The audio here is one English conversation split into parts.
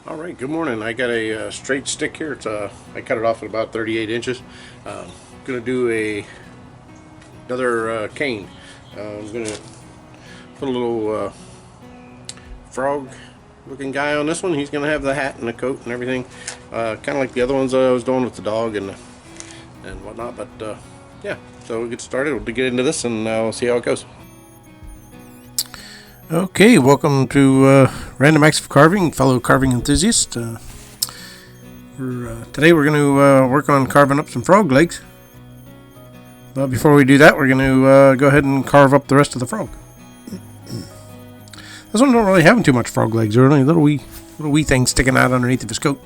All right, good morning. I got a straight stick here. I cut it off at about 38 inches. Gonna do another cane. I'm gonna put a little frog looking guy on this one. He's gonna have the hat and the coat and everything, kind of like the other ones I was doing with the dog and whatnot. But yeah, so we'll get started. We'll get into this and we'll see how it goes. Okay, welcome to Random Acts of Carving, fellow carving enthusiast. Today we're going to work on carving up some frog legs. But before we do that, we're going to go ahead and carve up the rest of the frog. This one don't really have too much frog legs. They're only little wee things sticking out underneath of his coat.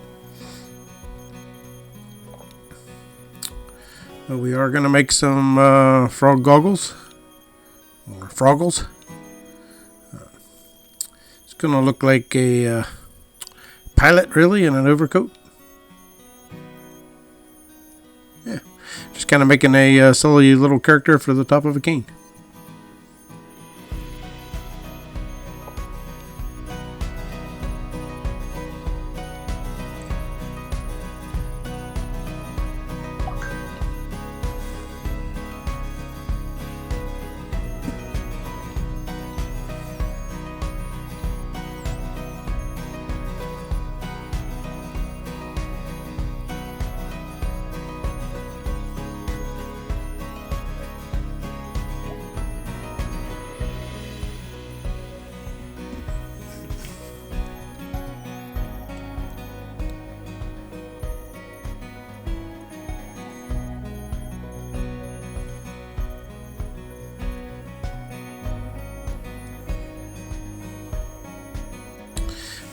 But we are going to make some frog goggles, or froggles. It's going to look like a pilot, really, in an overcoat. Yeah, just kind of making a silly little character for the top of a cane.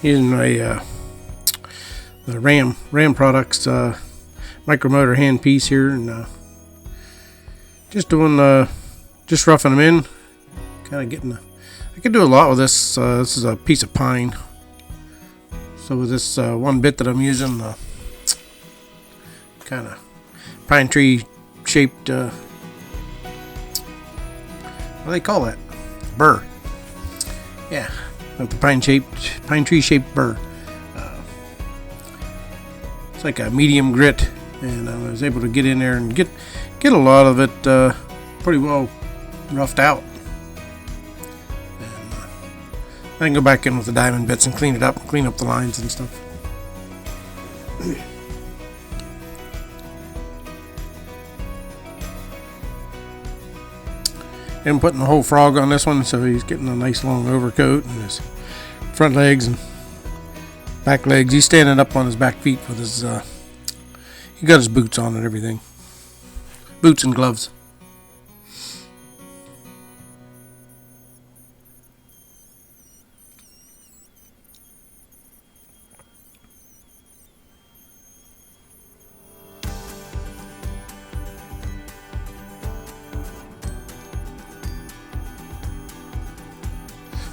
Using my the Ram Products micromotor hand piece here, and just doing just roughing them in, kind of getting. I could do a lot with this. This is a piece of pine, so with this one bit that I'm using, kind of pine tree shaped. What do they call that? Burr. Yeah. With the pine tree shaped burr. It's like a medium grit, and I was able to get in there and get a lot of it pretty well roughed out. And I can go back in with the diamond bits and clean it up and clean up the lines and stuff. And putting the whole frog on this one, so he's getting a nice long overcoat and his front legs and back legs. He's standing up on his back feet with his he got his boots on and everything, boots and gloves.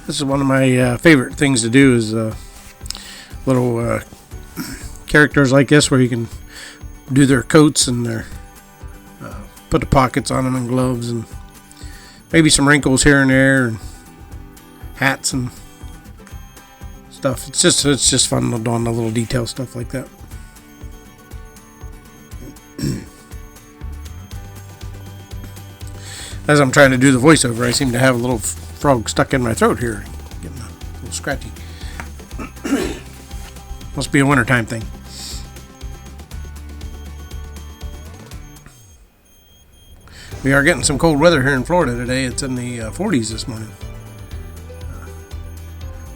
This is one of my favorite things to do, is little characters like this, where you can do their coats and their put the pockets on them and gloves and maybe some wrinkles here and there and hats and stuff. It's just fun doing the little detail stuff like that. As I'm trying to do the voiceover, I seem to have a little frog stuck in my throat here, getting a little scratchy. Must be a wintertime thing. We are getting some cold weather here in Florida today. It's in the 40s this morning.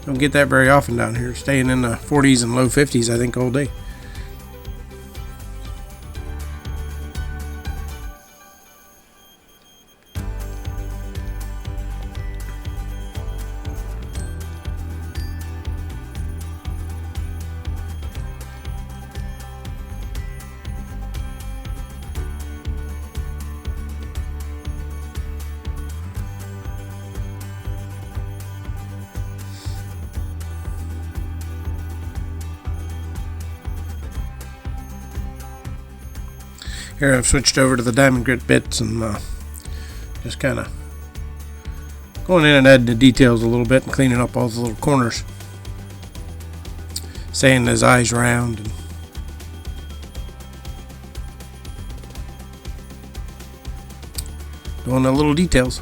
Don't get that very often down here. Staying in the 40s and low 50s, I think, all day. Here I've switched over to the diamond grit bits and just kind of going in and adding the details a little bit and cleaning up all the little corners. sanding his eyes round and doing the little details.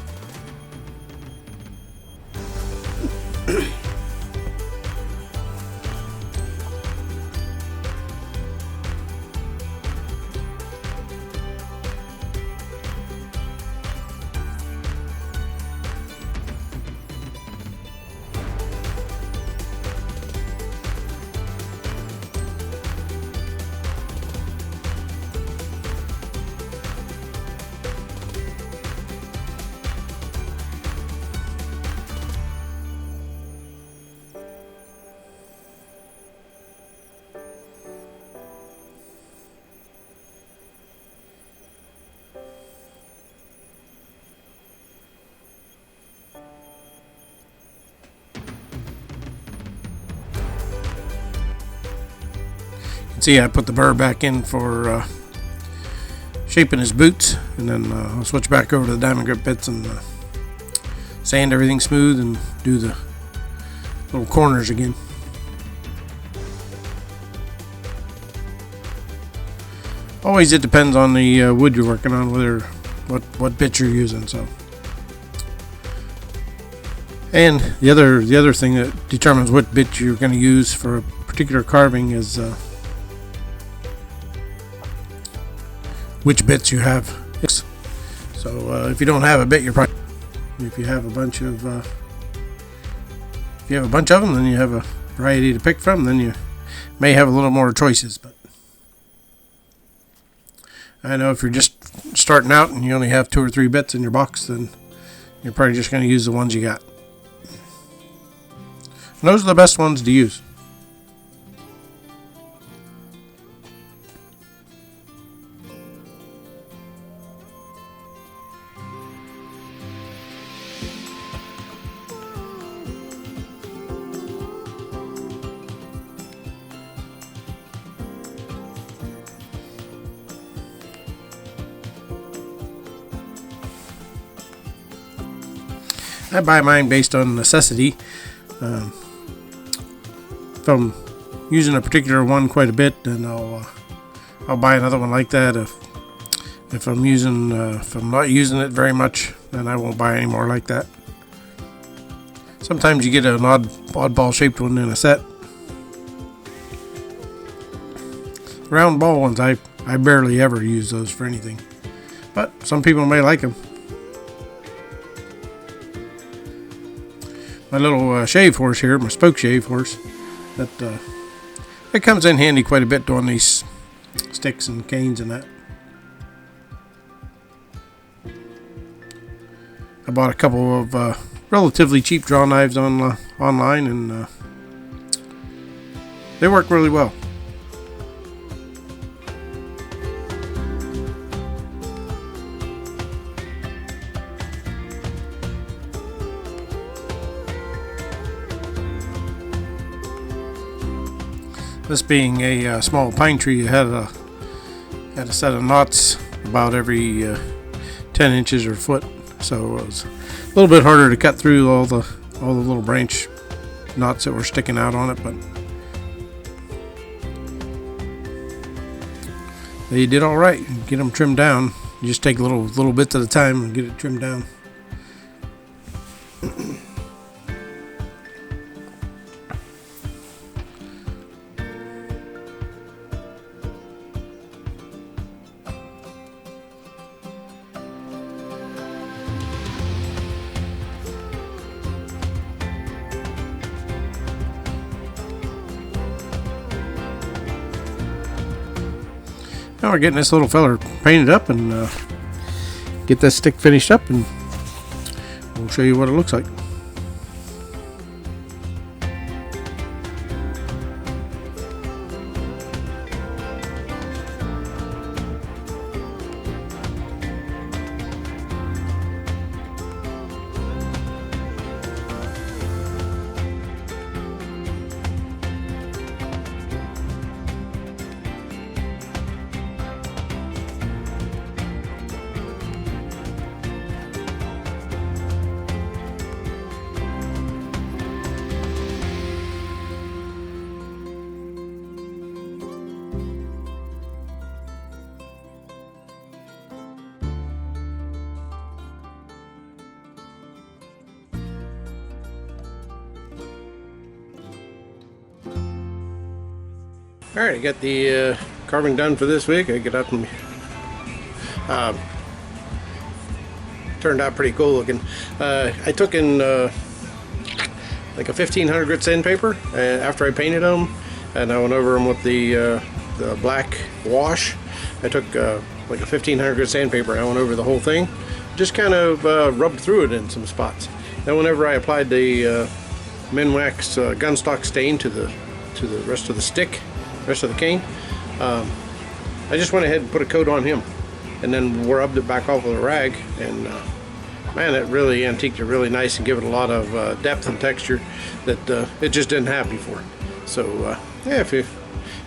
See, I put the burr back in for shaping his boots, and then I'll switch back over to the diamond grip bits and sand everything smooth and do the little corners again. Always it depends on the wood you're working on, whether what bit you're using. So, and the other thing that determines what bit you're going to use for a particular carving is which bits you have. So if you don't have a bit, you're probably, if you have a bunch of them, then you have a variety to pick from. Then you may have a little more choices. But I know if you're just starting out and you only have 2 or 3 bits in your box, then you're probably just going to use the ones you got. And those are the best ones to use. I buy mine based on necessity. If I'm using a particular one quite a bit, then I'll buy another one like that. If I'm not using it very much, then I won't buy any more like that. Sometimes you get an oddball shaped one in a set. Round ball ones, I barely ever use those for anything, but some people may like them. My little shave horse here, my spoke shave horse, it comes in handy quite a bit doing these sticks and canes and that. I bought a couple of relatively cheap draw knives online, and they work really well. This being a small pine tree, it had a set of knots about every 10 inches or foot, so it was a little bit harder to cut through all the little branch knots that were sticking out on it, but they did all right. Get them trimmed down. You just take little bits at a time and get it trimmed down. Now we're getting this little feller painted up and get this stick finished up, and we'll show you what it looks like. Alright, I got the carving done for this week. I get up and turned out pretty cool looking. I took in like a 1500 grit sandpaper after I painted them, and I went over them with the black wash. I took like a 1500 grit sandpaper and I went over the whole thing, just kind of rubbed through it in some spots. Then whenever I applied the Minwax gunstock stain to the rest of the stick, rest of the cane, I just went ahead and put a coat on him, and then rubbed it back off with a rag, and man, it really antiqued it really nice and give it a lot of depth and texture that it just didn't have before. So yeah, if you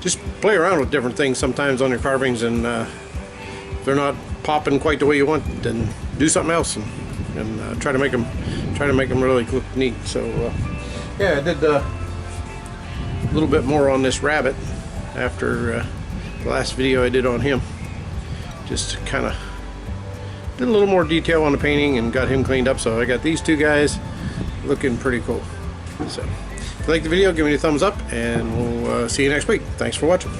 just play around with different things sometimes on your carvings, and if they're not popping quite the way you want, then do something else and try to make them really look neat. So yeah, I did a little bit more on this rabbit after the last video I did on him. Just kind of did a little more detail on the painting and got him cleaned up. So I got these two guys looking pretty cool. So if you like the video, give me a thumbs up, and we'll see you next week. Thanks for watching.